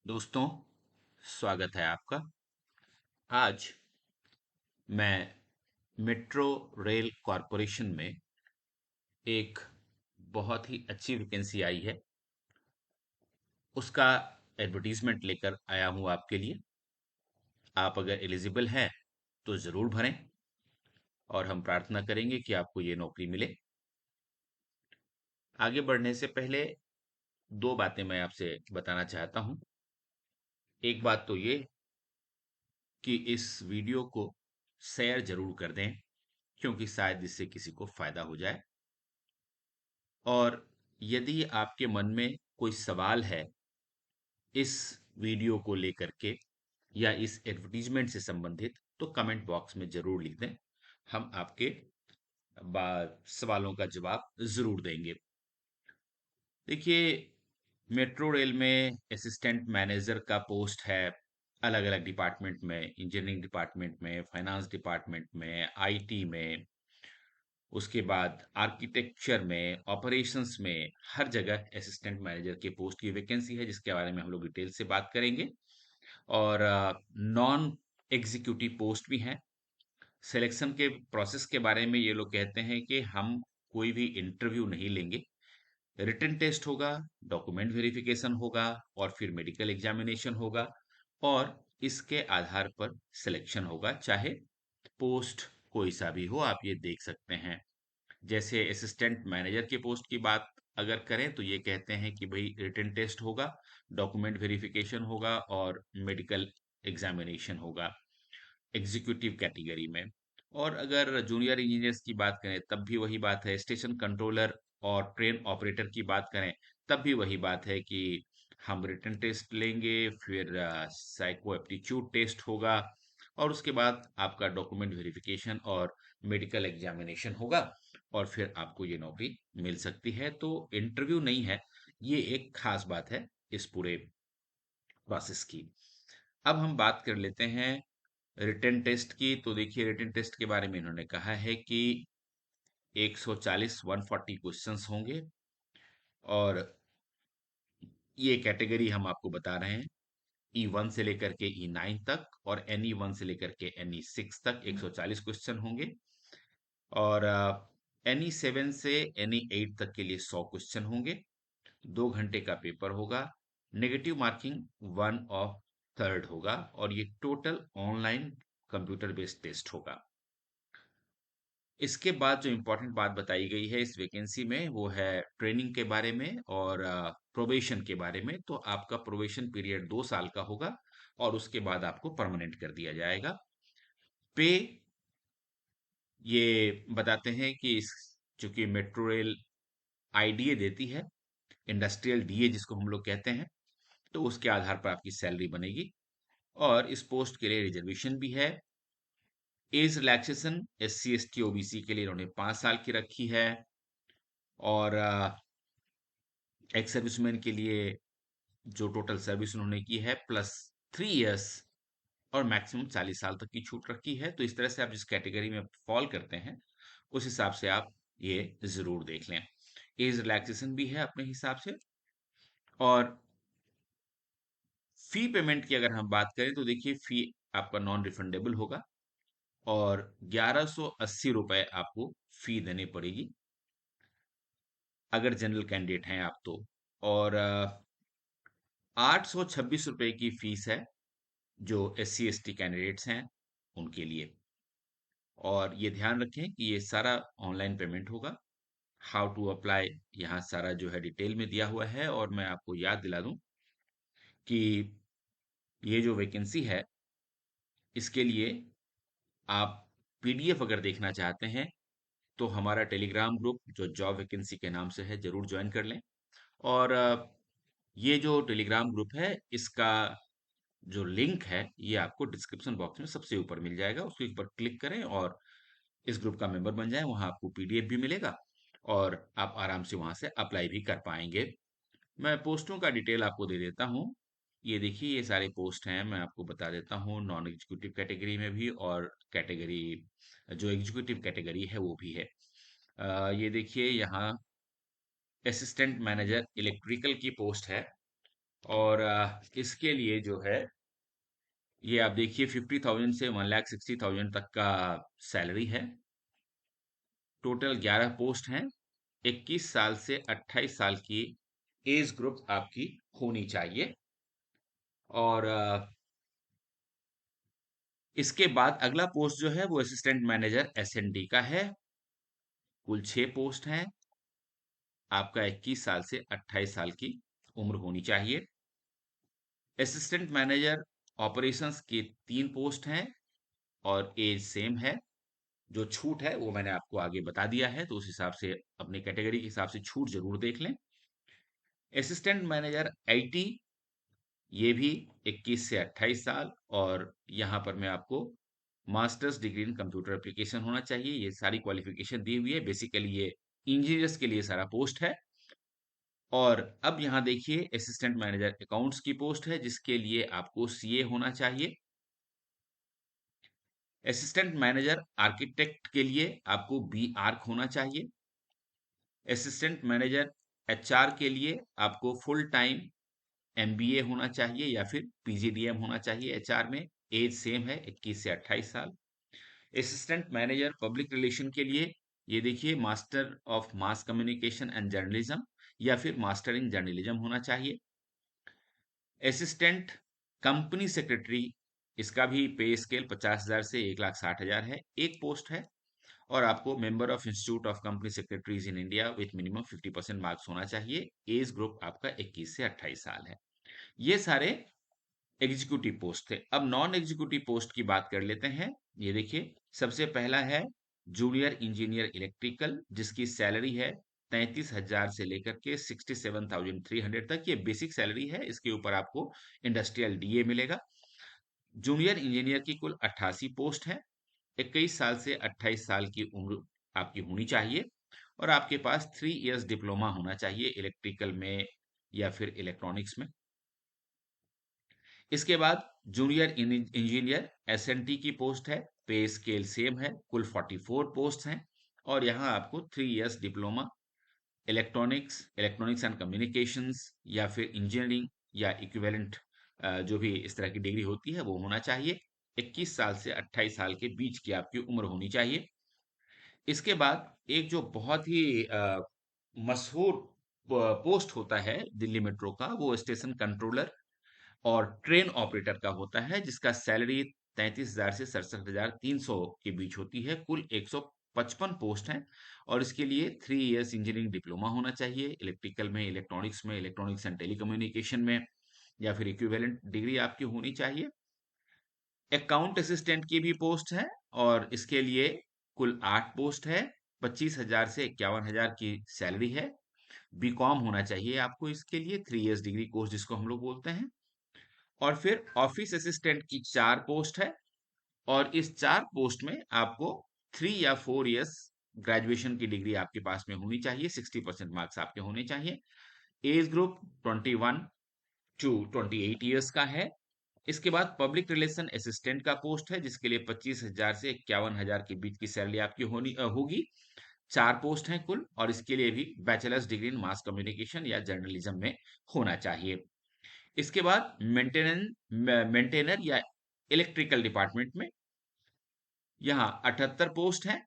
दोस्तों, स्वागत है आपका। आज मैं मेट्रो रेल कॉरपोरेशन में एक बहुत ही अच्छी वैकेंसी आई है, उसका एडवर्टीजमेंट लेकर आया हूँ आपके लिए। आप अगर एलिजिबल हैं तो ज़रूर भरें और हम प्रार्थना करेंगे कि आपको ये नौकरी मिले। आगे बढ़ने से पहले दो बातें मैं आपसे बताना चाहता हूँ। एक बात तो ये कि इस वीडियो को शेयर ज़रूर कर दें, क्योंकि शायद इससे किसी को फायदा हो जाए। और यदि आपके मन में कोई सवाल है इस वीडियो को लेकर के या इस एडवर्टीजमेंट से संबंधित, तो कमेंट बॉक्स में जरूर लिख दें। हम आपके सवालों का जवाब जरूर देंगे। देखिए, मेट्रो रेल में असिस्टेंट मैनेजर का पोस्ट है, अलग अलग डिपार्टमेंट में, इंजीनियरिंग डिपार्टमेंट में, फाइनेंस डिपार्टमेंट में, आईटी में, उसके बाद आर्किटेक्चर में, ऑपरेशंस में, हर जगह असिस्टेंट मैनेजर के पोस्ट की वैकेंसी है, जिसके बारे में हम लोग डिटेल से बात करेंगे। और नॉन एग्जीक्यूटिव पोस्ट भी हैं। सिलेक्शन के प्रोसेस के बारे में ये लोग कहते हैं कि हम कोई भी इंटरव्यू नहीं लेंगे। रिटन टेस्ट होगा, डॉक्यूमेंट वेरिफिकेशन होगा और फिर मेडिकल एग्जामिनेशन होगा, और इसके आधार पर सिलेक्शन होगा, चाहे पोस्ट कोई सा भी हो। आप ये देख सकते हैं। जैसे असिस्टेंट मैनेजर के पोस्ट की बात अगर करें तो ये कहते हैं कि भाई रिटन टेस्ट होगा, डॉक्यूमेंट वेरिफिकेशन होगा और मेडिकल एग्जामिनेशन होगा एग्जीक्यूटिव कैटेगरी में। और अगर जूनियर इंजीनियर्स की बात करें तब भी वही बात है। स्टेशन कंट्रोलर और ट्रेन ऑपरेटर की बात करें तब भी वही बात है कि हम रिटन टेस्ट लेंगे, फिर साइको एप्टीट्यूड टेस्ट होगा और उसके बाद आपका डॉक्यूमेंट वेरिफिकेशन और मेडिकल एग्जामिनेशन होगा, और फिर आपको ये नौकरी मिल सकती है। तो इंटरव्यू नहीं है, ये एक खास बात है इस पूरे प्रोसेस की। अब हम बात कर लेते हैं रिटन टेस्ट की। तो देखिए, रिटन टेस्ट के बारे में इन्होंने कहा है कि 140 140 क्वेश्चंस होंगे, और ये कैटेगरी हम आपको बता रहे हैं, E1 से लेकर के E9 तक और NE1 से लेकर के NE6 तक 140 क्वेश्चन होंगे, और NE7 से NE8 तक के लिए 100 क्वेश्चन होंगे। 2 घंटे का पेपर होगा। नेगेटिव मार्किंग 1/3 होगा, और ये total online computer based test होगा। इसके बाद जो इम्पोर्टेंट बात बताई गई है इस वैकेंसी में, वो है ट्रेनिंग के बारे में और प्रोबेशन के बारे में। तो आपका प्रोबेशन पीरियड 2 साल का होगा और उसके बाद आपको परमानेंट कर दिया जाएगा। पे ये बताते हैं कि इस, चूंकि मेट्रो रेल आईडीए देती है, इंडस्ट्रियल डीए जिसको हम लोग कहते हैं, तो उसके आधार पर आपकी सैलरी बनेगी। और इस पोस्ट के लिए रिजर्वेशन भी है। Age relaxation SC ST OBC के लिए इन्होंने 5 साल की रखी है, और एक्स सर्विसमैन के लिए जो टोटल सर्विस उन्होंने की है प्लस 3 इयर्स और मैक्सिमम 40 साल तक की छूट रखी है। तो इस तरह से आप जिस कैटेगरी में फॉल करते हैं उस हिसाब से आप ये जरूर देख लें। एज रिलैक्सेशन भी है अपने हिसाब से। और फी पेमेंट की अगर हम बात करें तो देखिए, फी आपका नॉन रिफंडेबल होगा, और 1180 रुपए आपको फी देनी पड़ेगी अगर जनरल कैंडिडेट हैं आप तो। और 826 रुपए की फीस है जो SC ST कैंडिडेट्स हैं उनके लिए। और ये ध्यान रखें कि ये सारा ऑनलाइन पेमेंट होगा। हाउ टू अप्लाई, यहाँ सारा जो है डिटेल में दिया हुआ है। और मैं आपको याद दिला दूं कि ये जो वैकेंसी है इसके लिए आप PDF अगर देखना चाहते हैं तो हमारा टेलीग्राम ग्रुप जो जॉब वैकेंसी के नाम से है जरूर ज्वाइन कर लें। और ये जो टेलीग्राम ग्रुप है इसका जो लिंक है ये आपको डिस्क्रिप्शन बॉक्स में सबसे ऊपर मिल जाएगा। उसके ऊपर क्लिक करें और इस ग्रुप का मेंबर बन जाएं। वहां आपको PDF भी मिलेगा और आप आराम से वहां से अप्लाई भी कर पाएंगे। मैं पोस्टों का डिटेल आपको दे देता हूँ। ये देखिए, ये सारे पोस्ट हैं, मैं आपको बता देता हूँ। नॉन एग्जीक्यूटिव कैटेगरी में भी और कैटेगरी जो एग्जीक्यूटिव कैटेगरी है वो भी है। ये देखिए, यहाँ असिस्टेंट मैनेजर इलेक्ट्रिकल की पोस्ट है। और इसके लिए जो है, ये आप देखिए 50,000 से 1,60,000 तक का सैलरी है। टोटल 11 पोस्ट हैं। 21 साल से 28 साल की एज ग्रुप आपकी होनी चाहिए। और इसके बाद अगला पोस्ट जो है वो असिस्टेंट मैनेजर एसएनडी का है। कुल 6 पोस्ट हैं। आपका 21 साल से 28 साल की उम्र होनी चाहिए। असिस्टेंट मैनेजर ऑपरेशंस के 3 पोस्ट हैं और एज सेम है। जो छूट है वो मैंने आपको आगे बता दिया है, तो उस हिसाब से अपनी कैटेगरी के हिसाब से छूट जरूर देख लें। असिस्टेंट मैनेजर आईटी, ये भी 21 से 28 साल, और यहाँ पर मैं आपको masters degree in computer application होना चाहिए। ये सारी क्वालिफिकेशन दी हुई है। बेसिकली ये इंजीनियर्स के लिए सारा पोस्ट है। और अब यहाँ देखिए असिस्टेंट मैनेजर अकाउंट्स की पोस्ट है, जिसके लिए आपको सीए होना चाहिए। असिस्टेंट मैनेजर आर्किटेक्ट के लिए आपको बी आर्क होना चाहिए। असिस्टेंट मैनेजर एचआर के लिए आपको फुल टाइम एमबीए होना चाहिए या फिर पीजीडीएम होना चाहिए। एचआर में एज सेम है, 21 से 28 साल। असिस्टेंट मैनेजर पब्लिक रिलेशन के लिए ये देखिए master of mass communication and journalism या फिर मास्टर इन जर्नलिज्म होना चाहिए। असिस्टेंट कंपनी सेक्रेटरी, इसका भी पे स्केल 50,000 से 1,60,000 है। एक पोस्ट है। और आपको member of institute of company secretaries in India with minimum 50% marks होना चाहिए। एज ग्रुप आपका 21 से 28 साल है। ये सारे एग्जीक्यूटिव पोस्ट थे। अब नॉन एग्जीक्यूटिव पोस्ट की बात कर लेते हैं। ये देखिए सबसे पहला है जूनियर इंजीनियर इलेक्ट्रिकल, जिसकी सैलरी है 33,000 से लेकर के 67,300 तक। ये बेसिक सैलरी है। इसके ऊपर आपको इंडस्ट्रियल डीए मिलेगा। जूनियर इंजीनियर की कुल 88 पोस्ट है। 21 साल से 28 साल की उम्र आपकी होनी चाहिए। और आपके पास 3 इयर्स डिप्लोमा होना चाहिए इलेक्ट्रिकल में या फिर इलेक्ट्रॉनिक्स में। इसके बाद जूनियर इंजीनियर एसएनटी की पोस्ट है। पे स्केल सेम है। कुल 44 पोस्ट हैं। और यहाँ आपको 3 years diploma electronics, electronics and communications या फिर इंजीनियरिंग या इक्विवेलेंट जो भी इस तरह की डिग्री होती है वो होना चाहिए। 21 साल से 28 साल के बीच की आपकी उम्र होनी चाहिए। इसके बाद एक जो बहुत ही मशहूर पोस्ट होता है दिल्ली मेट्रो का, वो स्टेशन कंट्रोलर और ट्रेन ऑपरेटर का होता है, जिसका सैलरी 33,000 से 67,300 के बीच होती है। कुल 155 पोस्ट हैं। और इसके लिए 3 इयर्स इंजीनियरिंग डिप्लोमा होना चाहिए इलेक्ट्रिकल में, इलेक्ट्रॉनिक्स में, इलेक्ट्रॉनिक्स एंड टेलीकम्युनिकेशन में, या फिर इक्विवेलेंट डिग्री आपकी होनी चाहिए। अकाउंट असिस्टेंट की भी पोस्ट है। और इसके लिए कुल 8 पोस्ट है। 25,000 से 51,000 की सैलरी है। बीकॉम होना चाहिए आपको इसके लिए, 3 इयर्स डिग्री कोर्स जिसको हम लोग बोलते हैं। और फिर ऑफिस असिस्टेंट की 4 पोस्ट है। और इस 4 पोस्ट में आपको 3 या 4 इयर्स ग्रेजुएशन की डिग्री आपके पास में होनी चाहिए। 60% मार्क्स आपके होने चाहिए। एज ग्रुप 21 टू 28 इयर्स का है। इसके बाद पब्लिक रिलेशन असिस्टेंट का पोस्ट है, जिसके लिए 25,000 से 51,000 के बीच की सैलरी आपकी होगी। 4 पोस्ट हैं कुल। और इसके लिए भी bachelors degree in mass communication या जर्नलिज्म में होना चाहिए। इसके बाद मेंटेनर या इलेक्ट्रिकल डिपार्टमेंट में यहाँ 78 पोस्ट हैं।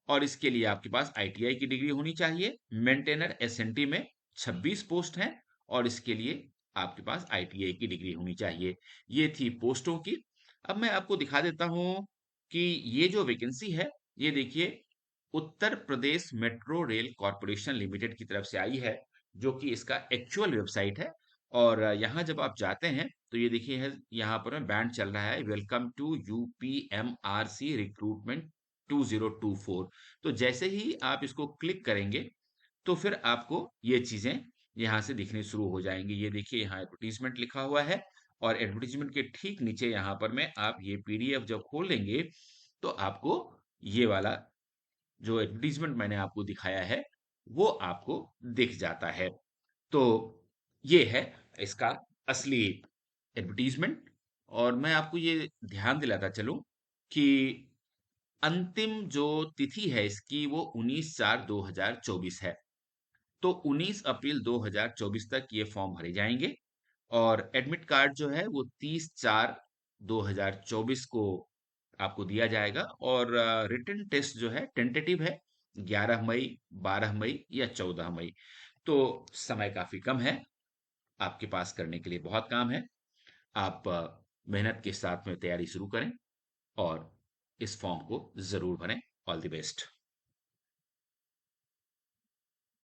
और इसके लिए आपके पास आईटीआई की डिग्री होनी चाहिए। मेंटेनर एसएनटी में 26 पोस्ट हैं। और इसके लिए आपके पास आईटीआई की डिग्री होनी चाहिए। ये थी पोस्टों की। अब मैं आपको दिखा देता हूं कि ये जो वैकेंसी है, ये देखिए Uttar Pradesh metro rail corporation limited की तरफ से आई है, जो कि इसका एक्चुअल वेबसाइट है। और यहाँ जब आप जाते हैं तो ये देखिए है, यहाँ पर बैंड चल रहा है, वेलकम टू यूपीएमआरसी रिक्रूटमेंट 2024। तो जैसे ही आप इसको क्लिक करेंगे तो फिर आपको ये चीजें यहाँ से दिखनी शुरू हो जाएंगी। ये देखिए यहाँ एडवर्टीजमेंट लिखा हुआ है। और एडवर्टीजमेंट के ठीक नीचे यहाँ पर में आप ये पीडीएफ जब खोल लेंगे तो आपको ये वाला जो एडवर्टीजमेंट मैंने आपको दिखाया है वो आपको दिख जाता है। तो ये है इसका असली एडवर्टीजमेंट। और मैं आपको ये ध्यान दिलाता चलूं कि अंतिम जो तिथि है इसकी वो 19/4/2024 है। तो 19 अप्रैल 2024 तक ये फॉर्म भरे जाएंगे। और एडमिट कार्ड जो है वो 30/4/2024 को आपको दिया जाएगा। और रिटन टेस्ट जो है टेंटेटिव है 11 मई, 12 मई या 14 मई। तो समय काफी कम है, आपके पास करने के लिए बहुत काम है। आप मेहनत के साथ में तैयारी शुरू करें और इस फॉर्म को जरूर भरें। All the best.